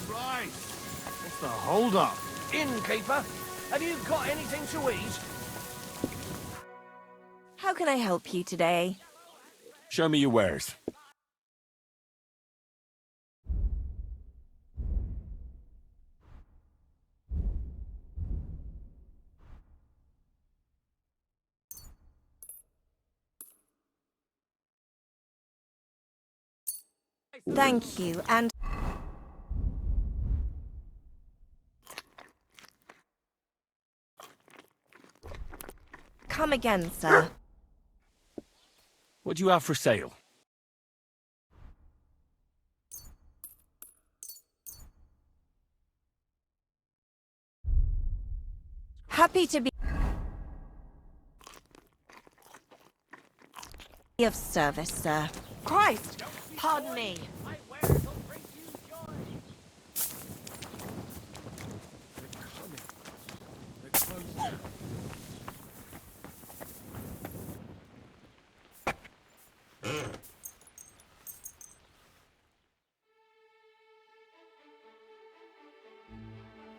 Right. What's the hold up? Innkeeper, have you got anything to eat? How can I help you today? Show me your wares. Thank you, and... Come again, sir. What do you have for sale? Happy to be of service, sir. Christ! Pardon me.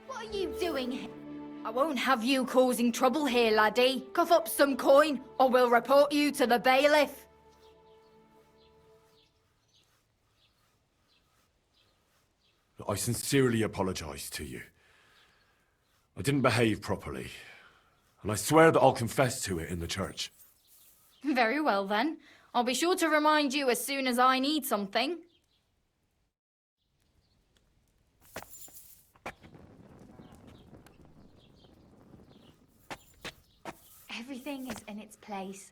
What are you doing here? I won't have you causing trouble here, laddie. Cough up some coin, or we'll report you to the bailiff. I sincerely apologize to you. I didn't behave properly, and I swear that I'll confess to it in the church. Very well, then. I'll be sure to remind you as soon as I need something. Everything is in its place.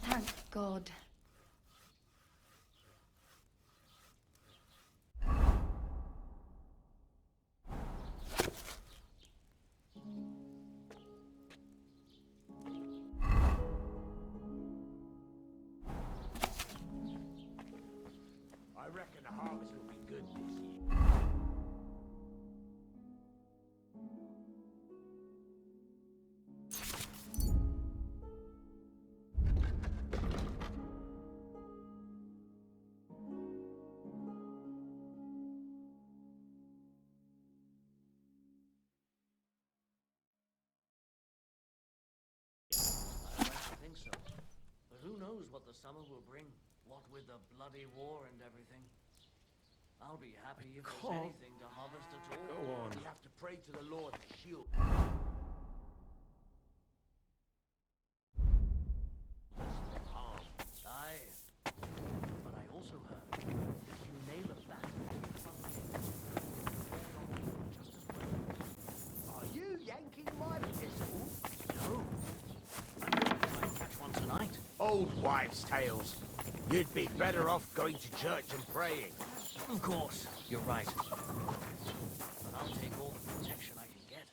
Thank God. I reckon the harvest will be good this year. I think so. But who knows what the summer will bring? What with the bloody war and everything. I'll be happy if there's anything to harvest at all. Go on. We have to pray to the Lord to shield. Aye. But I also heard if you nail a bat just as well. Are you yanking my pistol? No. I'm going to try and catch one tonight. Old wives' tales. You'd be better off going to church and praying. Of course, you're right. But I'll take all the protection I can get.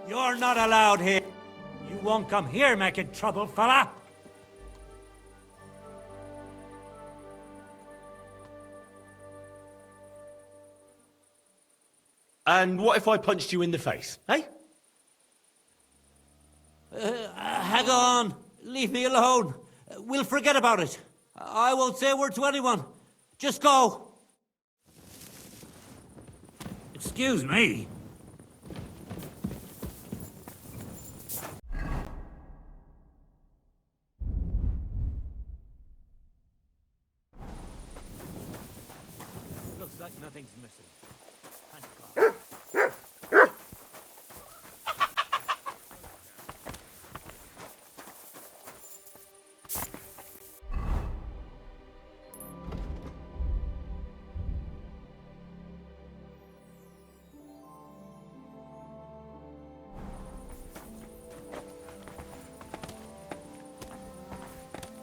You're not allowed here. You won't come here making trouble, fella. And what if I punched you in the face, eh? Hang on. Leave me alone. We'll forget about it. I won't say a word to anyone. Just go. Excuse me. Looks like nothing's missing. Thank God.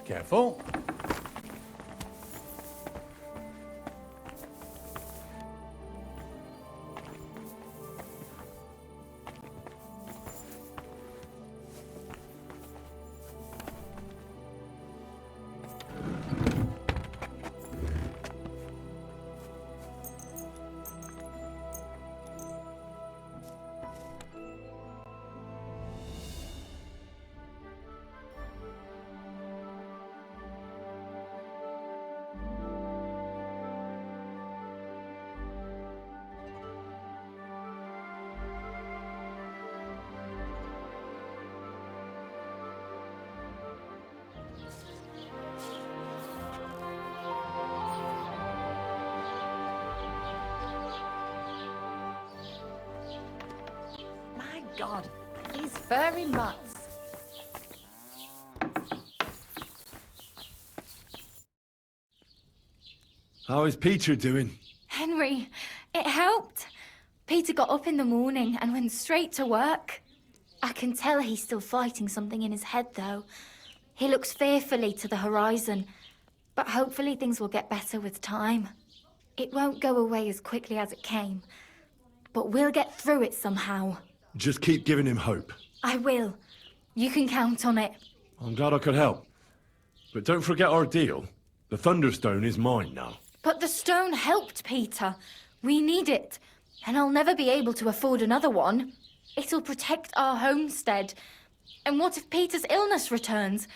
Careful. My God, these furry mutts. How is Peter doing? Henry, it helped. Peter got up in the morning and went straight to work. I can tell he's still fighting something in his head, though. He looks fearfully to the horizon, but hopefully things will get better with time. It won't go away as quickly as it came, but we'll get through it somehow. Just keep giving him hope. I will. You can count on it. I'm glad I could help. But don't forget our deal. The Thunderstone is mine now. But the stone helped Peter. We need it, and I'll never be able to afford another one. It'll protect our homestead. And what if Peter's illness returns?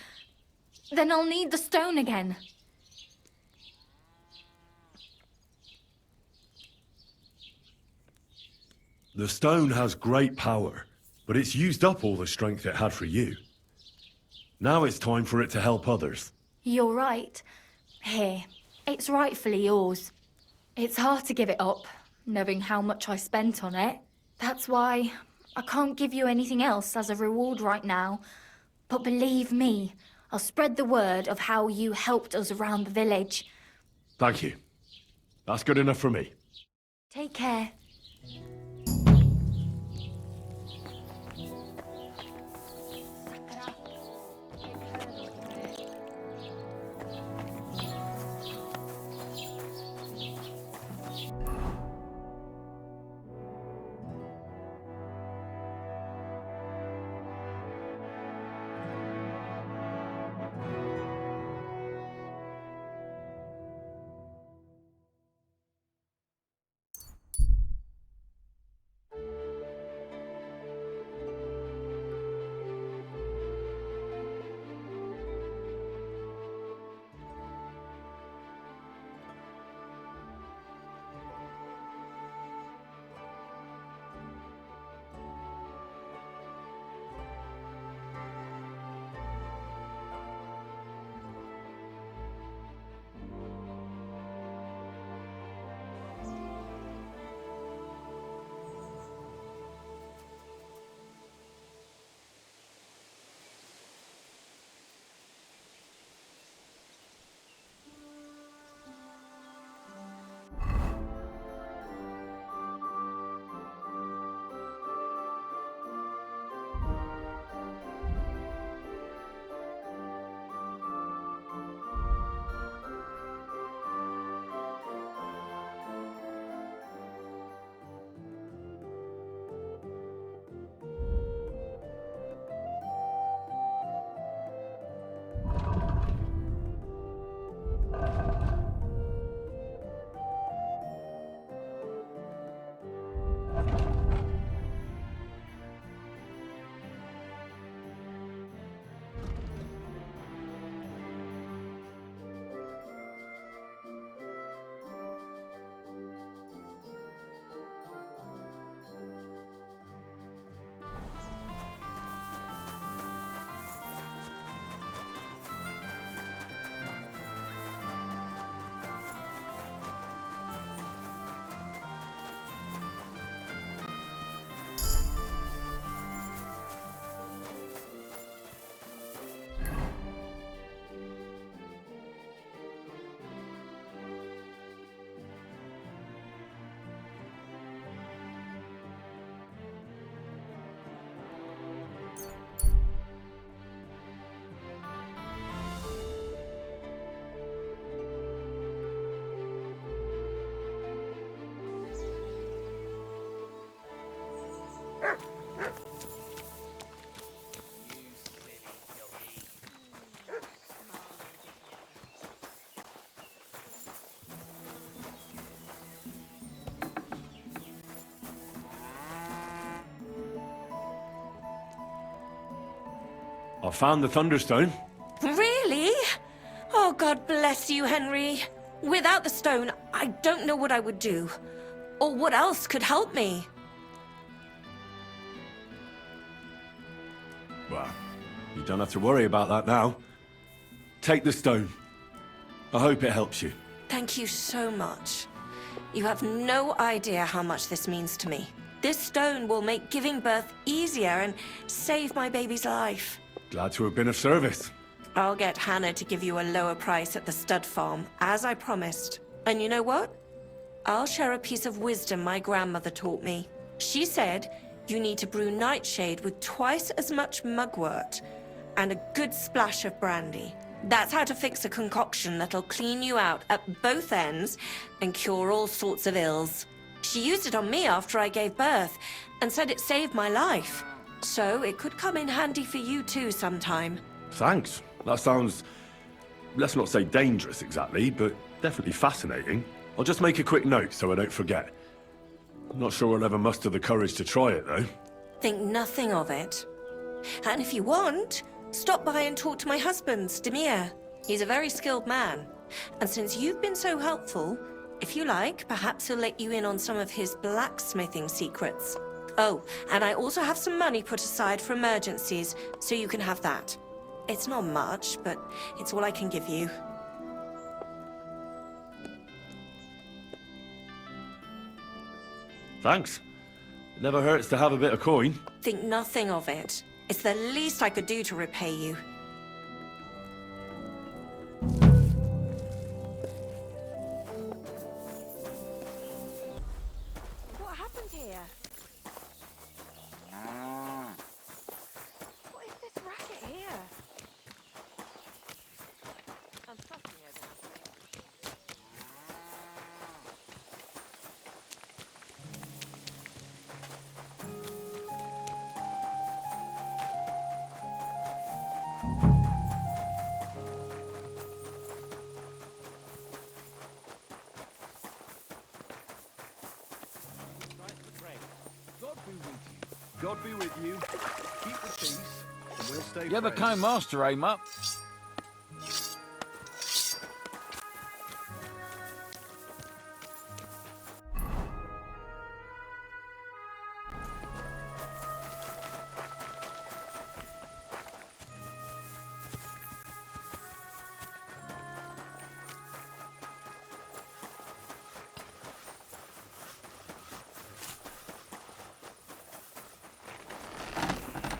Then I'll need the stone again. The stone has great power, but it's used up all the strength it had for you. Now it's time for it to help others. You're right. Here, it's rightfully yours. It's hard to give it up, knowing how much I spent on it. That's why I can't give you anything else as a reward right now. But believe me, I'll spread the word of how you helped us around the village. Thank you. That's good enough for me. Take care. I found the Thunderstone. Really? Oh, God bless you, Henry. Without the stone, I don't know what I would do. Or what else could help me. Well, you don't have to worry about that now. Take the stone. I hope it helps you. Thank you so much. You have no idea how much this means to me. This stone will make giving birth easier and save my baby's life. Glad to have been of service. I'll get Hannah to give you a lower price at the stud farm, as I promised. And you know what? I'll share a piece of wisdom my grandmother taught me. She said you need to brew nightshade with twice as much mugwort and a good splash of brandy. That's how to fix a concoction that'll clean you out at both ends and cure all sorts of ills. She used it on me after I gave birth and said it saved my life. So it could come in handy for you too sometime. Thanks. That sounds, let's not say dangerous exactly, but definitely fascinating. I'll just make a quick note so I don't forget. I'm not sure I'll ever muster the courage to try it, though. Think nothing of it. And if you want, stop by and talk to my husband, Stamir. He's a very skilled man. And since you've been so helpful, if you like, perhaps he'll let you in on some of his blacksmithing secrets. Oh, and I also have some money put aside for emergencies, so you can have that. It's not much, but it's all I can give you. Thanks. Never hurts to have a bit of coin. Think nothing of it. It's the least I could do to repay you. What happened here? What is this racket here? I'm fussing over nothing. God be with you. Keep the peace, and we'll stay You have a friends. kind master, eh, Mutt?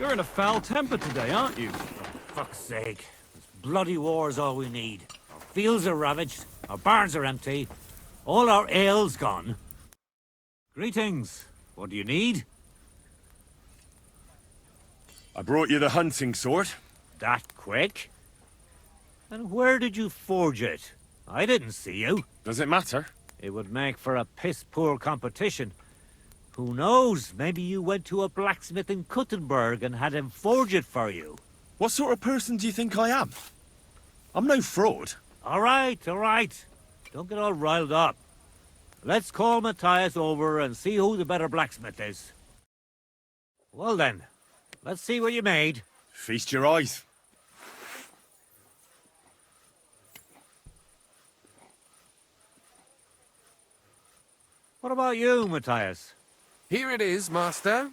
You're in a foul temper today, aren't you? Fuck's sake. This bloody war's all we need. Our fields are ravaged, our barns are empty, all our ale's gone. Greetings. What do you need? I brought you the hunting sword. That quick? And where did you forge it? I didn't see you. Does it matter? It would make for a piss-poor competition. Who knows? Maybe you went to a blacksmith in Kuttenberg and had him forge it for you. What sort of person do you think I am? I'm no fraud. All right. Don't get all riled up. Let's call Matthias over and see who the better blacksmith is. Well then, let's see what you made. Feast your eyes. What about you, Matthias? Here it is, master.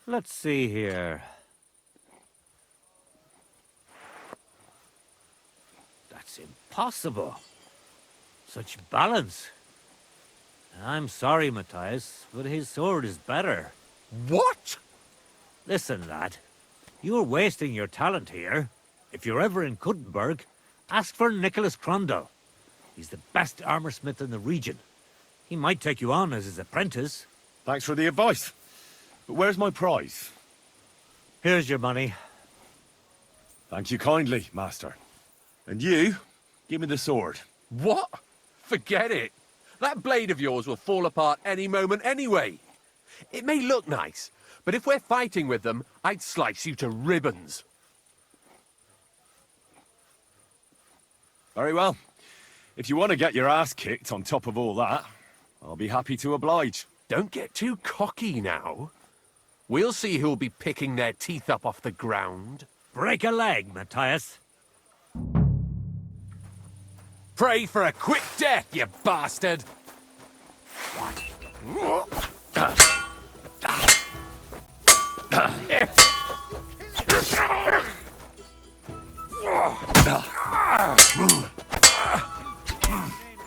Let's see here. That's impossible. Such balance. I'm sorry, Matthias, but his sword is better. What? Listen, lad. You're wasting your talent here. If you're ever in Kuttenberg, ask for Nicholas Crondell. He's the best armorsmith in the region. He might take you on as his apprentice. Thanks for the advice. But where's my prize? Here's your money. Thank you kindly, master. And you, give me the sword. What? Forget it. That blade of yours will fall apart any moment anyway. It may look nice, but if we're fighting with them, I'd slice you to ribbons. Very well. If you want to get your ass kicked on top of all that, I'll be happy to oblige. Don't get too cocky now. We'll see who'll be picking their teeth up off the ground. Break a leg, Matthias. Pray for a quick death, you bastard!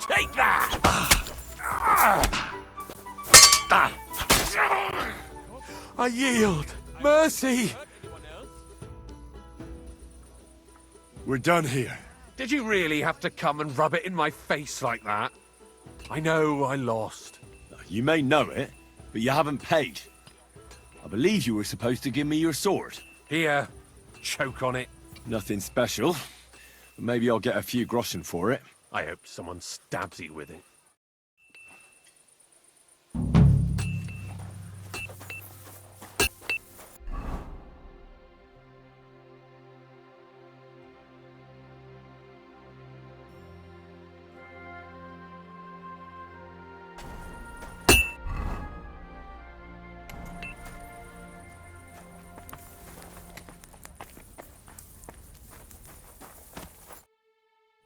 Take that! I yield. Mercy! We're done here. Did you really have to come and rub it in my face like that? I know I lost. You may know it, but you haven't paid. I believe you were supposed to give me your sword. Here, choke on it. Nothing special. But maybe I'll get a few groschen for it. I hope someone stabs you with it.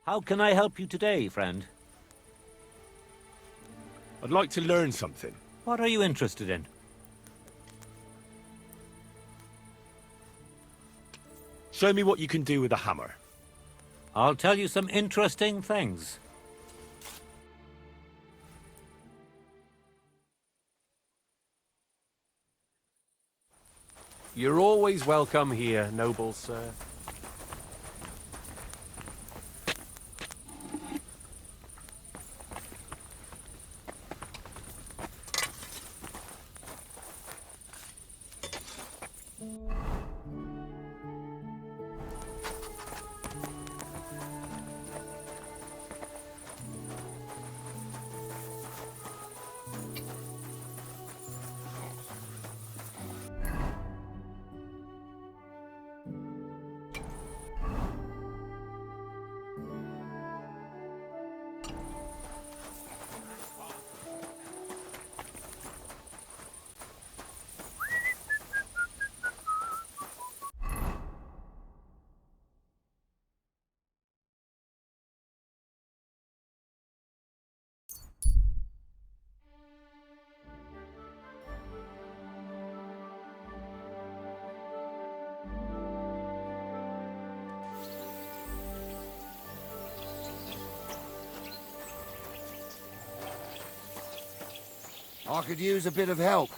How can I help you today, friend? I'd like to learn something. What are you interested in? Show me what you can do with a hammer. I'll tell you some interesting things. You're always welcome here, noble sir. I could use a bit of help.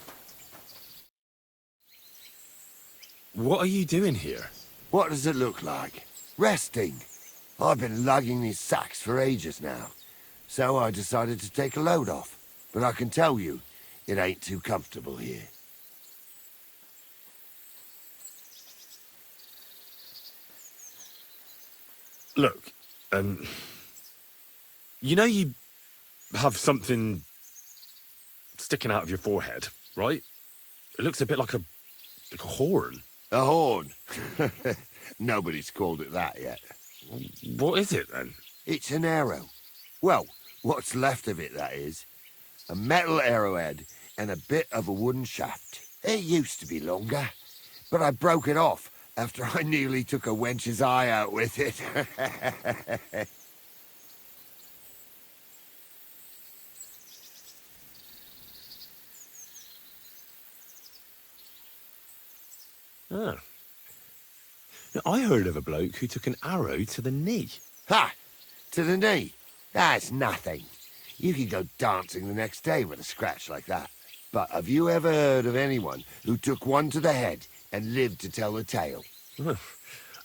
What are you doing here? What does it look like? Resting. I've been lugging these sacks for ages now, so I decided to take a load off. But I can tell you, it ain't too comfortable here. Look, you know you have something sticking out of your forehead, right? It looks a bit like a horn. A horn? Nobody's called it that yet. What is it, then? It's an arrow. Well, what's left of it, that is. A metal arrowhead and a bit of a wooden shaft. It used to be longer, but I broke it off after I nearly took a wench's eye out with it. Ah. Now, I heard of a bloke who took an arrow to the knee. Ha! To the knee? That's nothing. You could go dancing the next day with a scratch like that. But have you ever heard of anyone who took one to the head and lived to tell the tale? I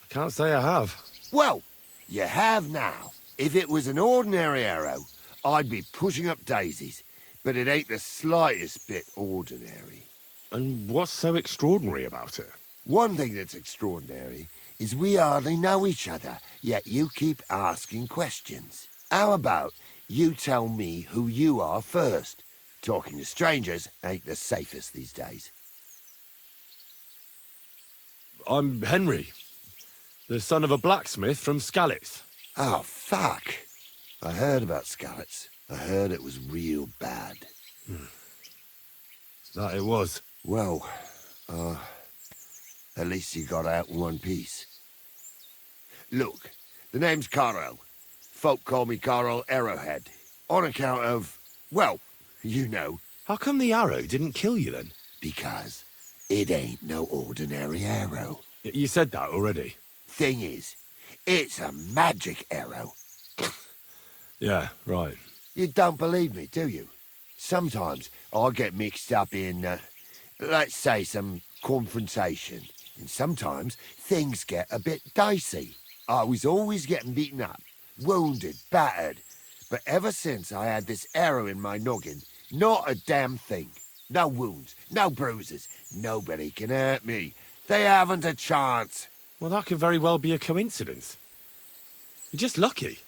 can't say I have. Well, you have now. If it was an ordinary arrow, I'd be pushing up daisies. But it ain't the slightest bit ordinary. And what's so extraordinary about it? One thing that's extraordinary is we hardly know each other, yet you keep asking questions. How about you tell me who you are first? Talking to strangers ain't the safest these days. I'm Henry, the son of a blacksmith from Skalitz. Oh, fuck. I heard about Skalitz. I heard it was real bad. That it was. Well, at least you got out in one piece. Look, the name's Carl. Folk call me Carl Arrowhead. On account of, well, you know. How come the arrow didn't kill you then? Because it ain't no ordinary arrow. You said that already. Thing is, it's a magic arrow. Yeah, right. You don't believe me, do you? Sometimes I get mixed up in, let's say, some confrontation. And sometimes things get a bit dicey. I was always getting beaten up, wounded, battered. But ever since I had this arrow in my noggin, not a damn thing. No wounds, no bruises. Nobody can hurt me. They haven't a chance. Well, that could very well be a coincidence. You're just lucky.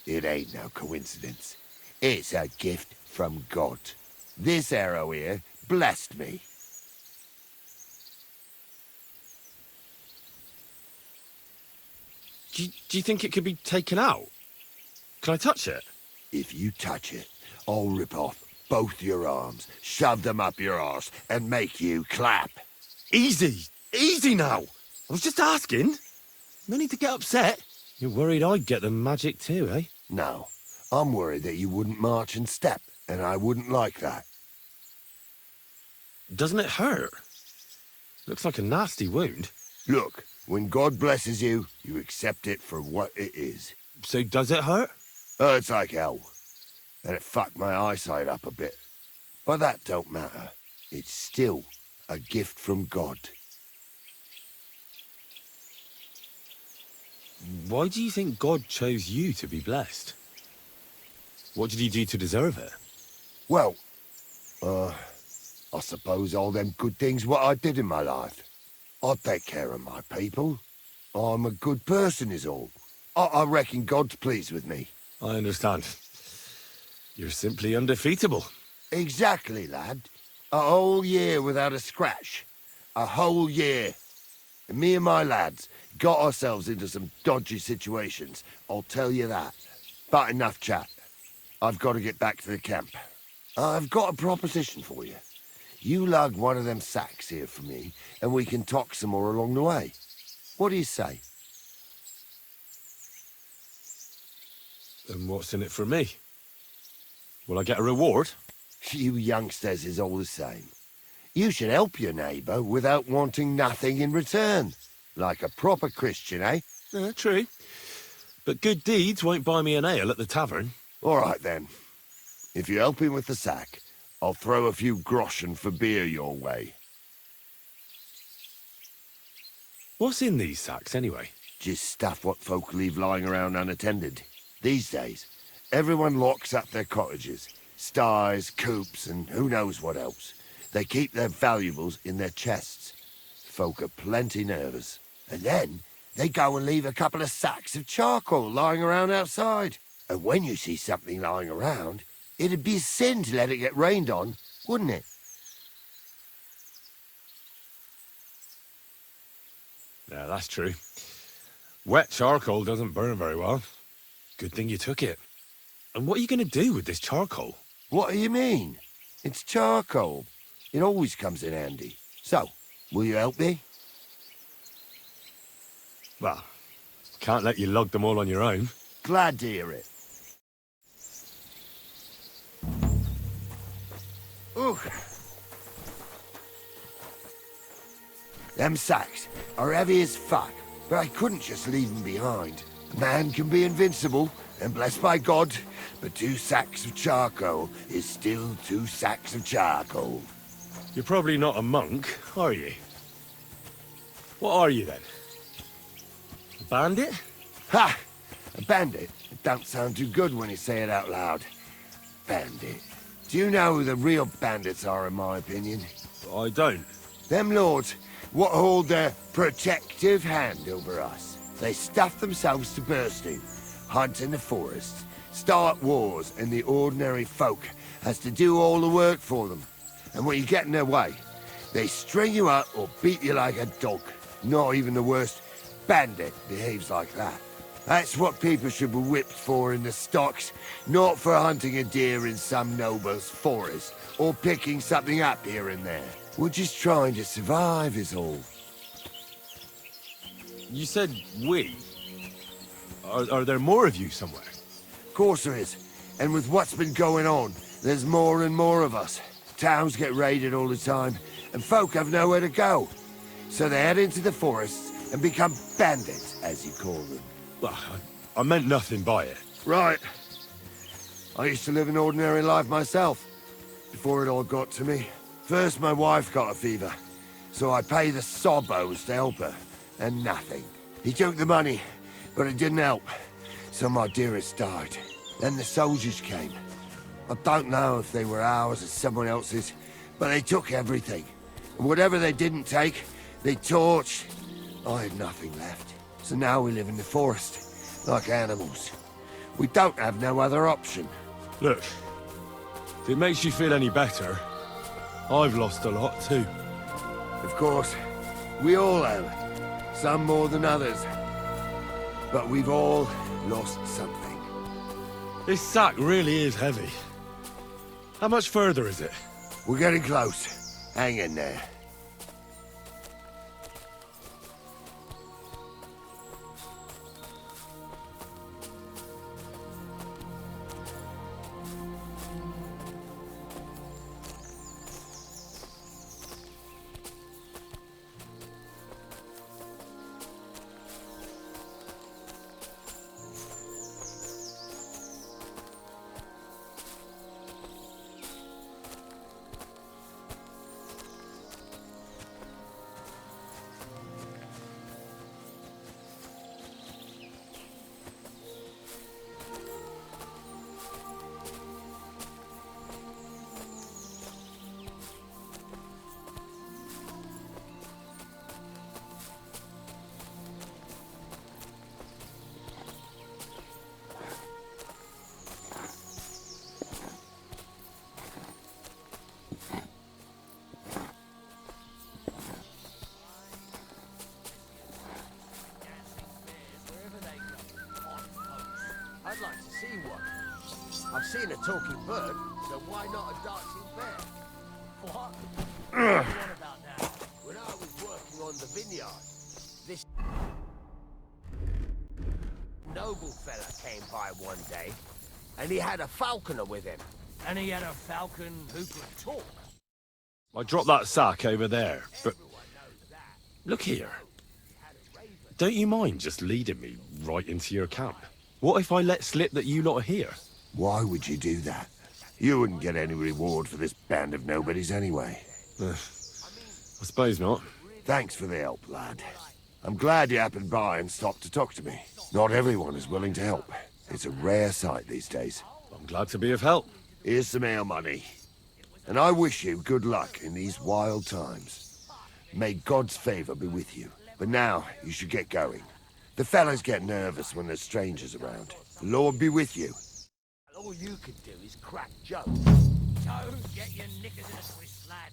It ain't no coincidence. It's a gift from God. This arrow here blessed me. Do you think it could be taken out? Can I touch it? If you touch it, I'll rip off both your arms, shove them up your arse, and make you clap. Easy! Easy now! I was just asking. No need to get upset. You're worried I'd get the magic too, eh? No, I'm worried that you wouldn't march and step, and I wouldn't like that. Doesn't it hurt? Looks like a nasty wound. Look, when God blesses you, you accept it for what it is. So does it hurt? Hurts like hell. And it fucked my eyesight up a bit. But that don't matter. It's still a gift from God. Why do you think God chose you to be blessed? What did he do to deserve it? Well, I suppose all them good things what I did in my life. I take care of my people. I'm a good person is all. I reckon God's pleased with me. I understand. You're simply undefeatable. Exactly, lad. A whole year without a scratch. A whole year. And me and my lads got ourselves into some dodgy situations, I'll tell you that. But enough chat. I've got to get back to the camp. I've got a proposition for you. You lug one of them sacks here for me, and we can talk some more along the way. What do you say? And what's in it for me? Will I get a reward? You youngsters is all the same. You should help your neighbour without wanting nothing in return. Like a proper Christian, eh? True. But good deeds won't buy me an ale at the tavern. All right, then. If you help him with the sack, I'll throw a few groschen for beer your way. What's in these sacks, anyway? Just stuff what folk leave lying around unattended. These days, everyone locks up their cottages, sties, coops, and who knows what else. They keep their valuables in their chests. Folk are plenty nervous. And then, they go and leave a couple of sacks of charcoal lying around outside. And when you see something lying around, it'd be a sin to let it get rained on, wouldn't it? Yeah, that's true. Wet charcoal doesn't burn very well. Good thing you took it. And what are you going to do with this charcoal? What do you mean? It's charcoal. It always comes in handy. So, will you help me? Well, can't let you lug them all on your own. Glad to hear it. Ooh. Them sacks are heavy as fuck, but I couldn't just leave them behind. A man can be invincible, and blessed by God, but 2 sacks of charcoal is still 2 sacks of charcoal. You're probably not a monk, are you? What are you, then? A bandit? Ha! A bandit? It don't sound too good when you say it out loud. Bandit. Do you know who the real bandits are, in my opinion? I don't. Them lords what hold their protective hand over us. They stuff themselves to bursting, hunt in the forests, start wars, and the ordinary folk has to do all the work for them. And when you get in their way, they string you up or beat you like a dog. Not even the worst bandit behaves like that. That's what people should be whipped for in the stocks, not for hunting a deer in some noble's forest, or picking something up here and there. We're just trying to survive is all. You said we. Are there more of you somewhere? Of course there is. And with what's been going on, there's more and more of us. Towns get raided all the time, and folk have nowhere to go. So they head into the forests and become bandits, as you call them. Well, I meant nothing by it. Right. I used to live an ordinary life myself, before it all got to me. First, my wife got a fever, so I paid the sobbos to help her, and nothing. He took the money, but it didn't help, so my dearest died. Then the soldiers came. I don't know if they were ours or someone else's, but they took everything. And whatever they didn't take, they torched. I had nothing left. So now we live in the forest, like animals. We don't have no other option. Look, if it makes you feel any better, I've lost a lot too. Of course, we all have. Some more than others. But we've all lost something. This sack really is heavy. How much further is it? We're getting close. Hang in there. I'd like to see one. I've seen a talking bird, so why not a dancing bear? What? What about that? When I was working on the vineyard, this noble fella came by one day, and he had a falconer with him. And he had a falcon who could talk. I dropped that sack over there, but... Look here. Don't you mind just leading me right into your camp? What if I let slip that you lot are here? Why would you do that? You wouldn't get any reward for this band of nobodies anyway. I suppose not. Thanks for the help, lad. I'm glad you happened by and stopped to talk to me. Not everyone is willing to help. It's a rare sight these days. I'm glad to be of help. Here's some ale money. And I wish you good luck in these wild times. May God's favor be with you. But now, you should get going. The fellas get nervous when there's strangers around. The Lord be with you. All you can do is crack jokes. Don't get your knickers in a twist, lad.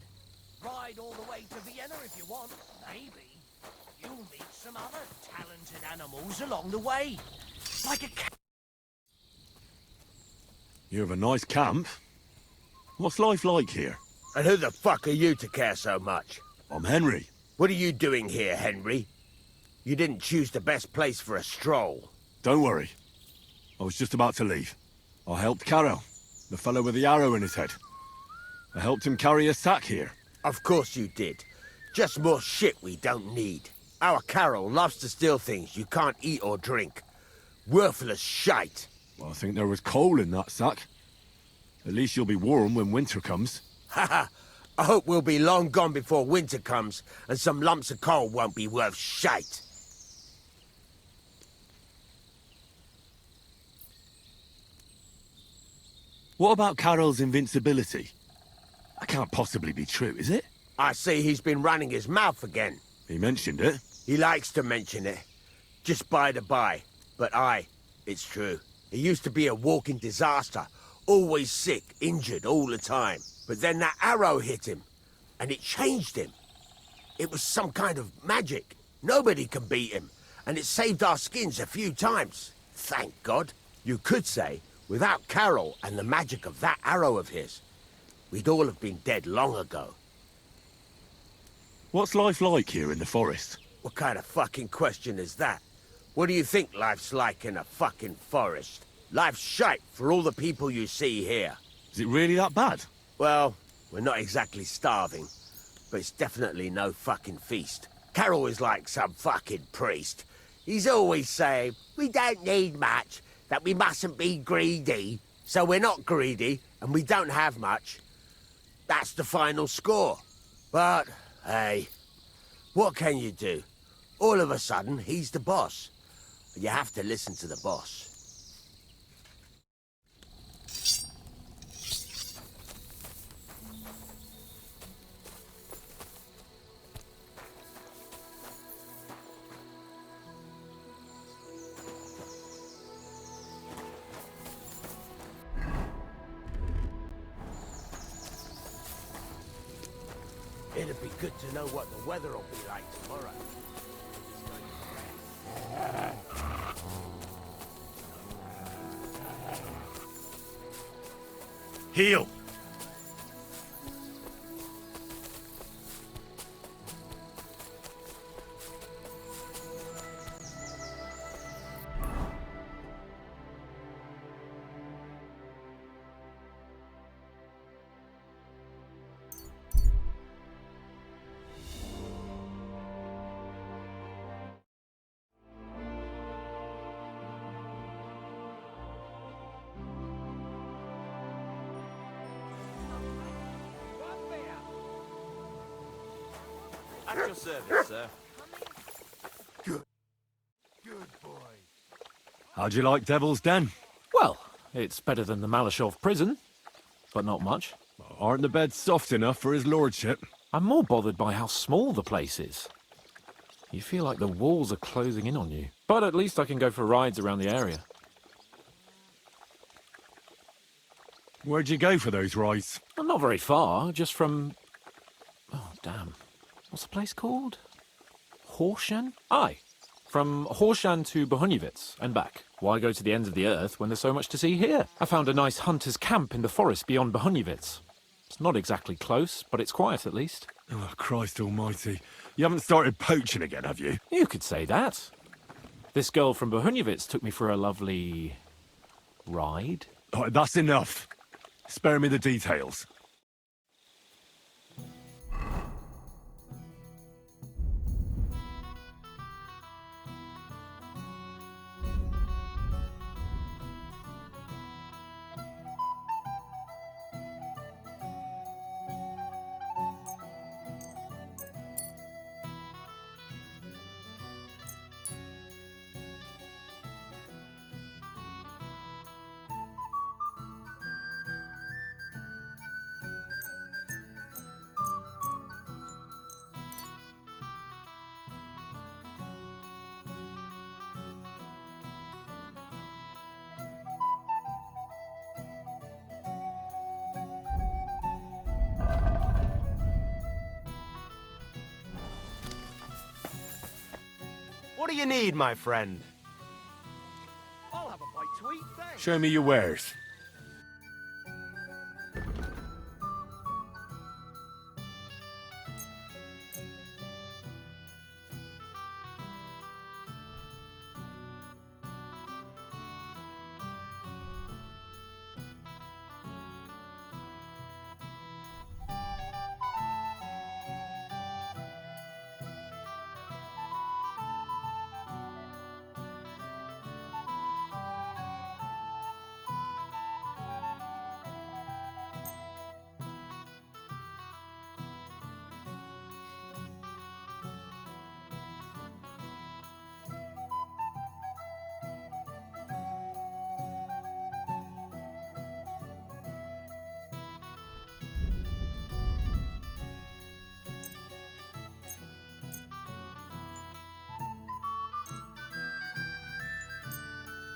Ride all the way to Vienna if you want. Maybe you'll meet some other talented animals along the way. Like a cat. You have a nice camp. What's life like here? And who the fuck are you to care so much? I'm Henry. What are you doing here, Henry? You didn't choose the best place for a stroll. Don't worry. I was just about to leave. I helped Carol, the fellow with the arrow in his head. I helped him carry a sack here. Of course you did. Just more shit we don't need. Our Carol loves to steal things you can't eat or drink. Worthless shite. Well, I think there was coal in that sack. At least you'll be warm when winter comes. Haha. I hope we'll be long gone before winter comes, and some lumps of coal won't be worth shite. What about Carol's invincibility? That can't possibly be true, is it? I see he's been running his mouth again. He mentioned it. He likes to mention it. Just by the by. But it's true. He used to be a walking disaster. Always sick, injured all the time. But then that arrow hit him, and it changed him. It was some kind of magic. Nobody can beat him, and it saved our skins a few times. Thank God. You could say, without Carol and the magic of that arrow of his, we'd all have been dead long ago. What's life like here in the forest? What kind of fucking question is that? What do you think life's like in a fucking forest? Life's shite for all the people you see here. Is it really that bad? Well, we're not exactly starving, but it's definitely no fucking feast. Carol is like some fucking priest. He's always saying, we don't need much, that we mustn't be greedy. So we're not greedy, and we don't have much. That's the final score. But, hey, what can you do? All of a sudden, he's the boss. You have to listen to the boss. It'd be good to know what the weather will be like tomorrow. Heal! At your service, sir. Good boy. How'd you like Devil's Den? Well, it's better than the Malashov prison, but not much. Aren't the beds soft enough for his lordship? I'm more bothered by how small the place is. You feel like the walls are closing in on you. But at least I can go for rides around the area. Where'd you go for those rides? Well, not very far, just from... Oh, damn. What's the place called? Horsham? Aye. From Horshan to Bohuniovitz and back. Why go to the ends of the earth when there's so much to see here? I found a nice hunter's camp in the forest beyond Bohuniovitz. It's not exactly close, but it's quiet at least. Oh, Christ almighty. You haven't started poaching again, have you? You could say that. This girl from Bohuniovitz took me for a lovely... ride? Oh, that's enough. Spare me the details. What do you need, my friend? I'll have a bite to eat, thanks. Show me your wares.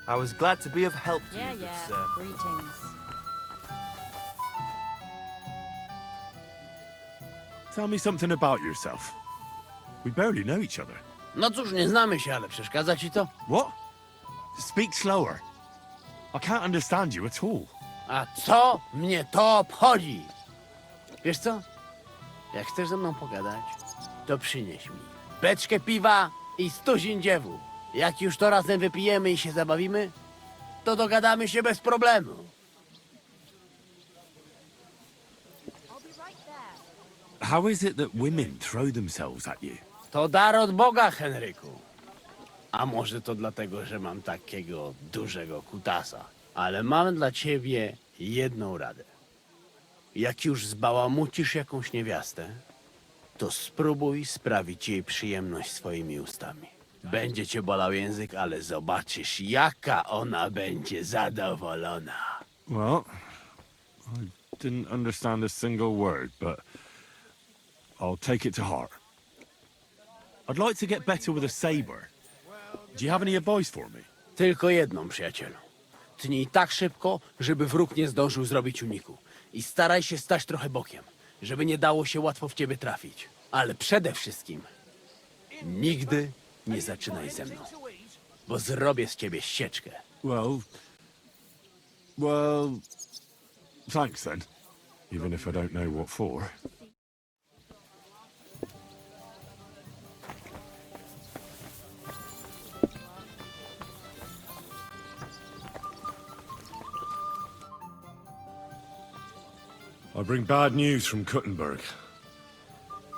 I was glad to be of help to you, good sir. Greetings. Tell me something about yourself. We barely know each other. No cóż, nie znamy się, ale przeszkadza ci to? What? Speak slower. I can't understand you at all. A co mnie to obchodzi? Wiesz co? Jak chcesz ze mną pogadać, to przynieś mi beczkę piwa i 100 ziędziewu. Jak już to razem wypijemy i się zabawimy, to dogadamy się bez problemu. How is it that women throw themselves at you? To dar od Boga, Henryku. A może to dlatego, że mam takiego dużego kutasa. Ale mam dla ciebie jedną radę. Jak już zbałamucisz jakąś niewiastę, to spróbuj sprawić jej przyjemność swoimi ustami. Będzie cię bolał język, ale zobaczysz, jaka ona będzie zadowolona. Well, I didn't understand a single word, but I'll take it to heart. I'd like to get better with a saber. Do you have any advice for me? Tylko jedną, przyjacielu. Tnij tak szybko, żeby wróg nie zdążył zrobić uniku. I staraj się stać trochę bokiem, żeby nie dało się łatwo w ciebie trafić. Ale przede wszystkim nigdy nie zaczynaj ze mną, bo zrobię z ciebie sieczkę. Well, thanks then. Even if I don't know what for. I bring bad news from Kuttenberg.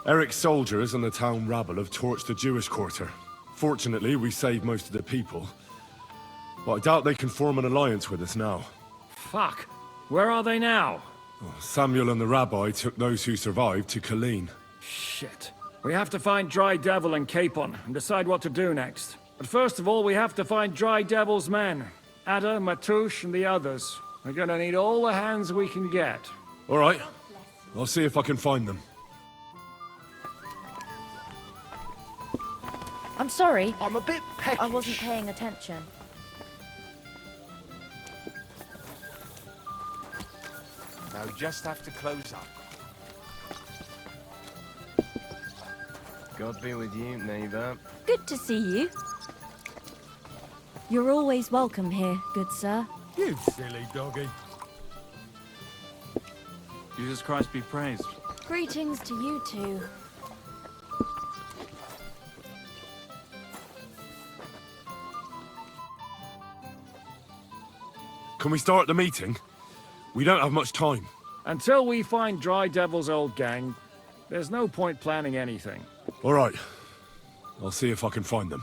Eric's soldiers and the town rabble have torched the Jewish quarter. Fortunately, we saved most of the people. But I doubt they can form an alliance with us now. Fuck. Where are they now? Samuel and the rabbi took those who survived to Colleen. Shit. We have to find Dry Devil and Capon and decide what to do next. But first of all, we have to find Dry Devil's men. Ada, Matouche, and the others. We're gonna need all the hands we can get. All right. I'll see if I can find them. I'm sorry. I'm a bit peckish. I wasn't paying attention. Now we just have to close up. God be with you, neighbor. Good to see you. You're always welcome here, good sir. You silly doggy. Jesus Christ be praised. Greetings to you too. Can we start the meeting? We don't have much time. Until we find Dry Devil's old gang, there's no point planning anything. All right. I'll see if I can find them.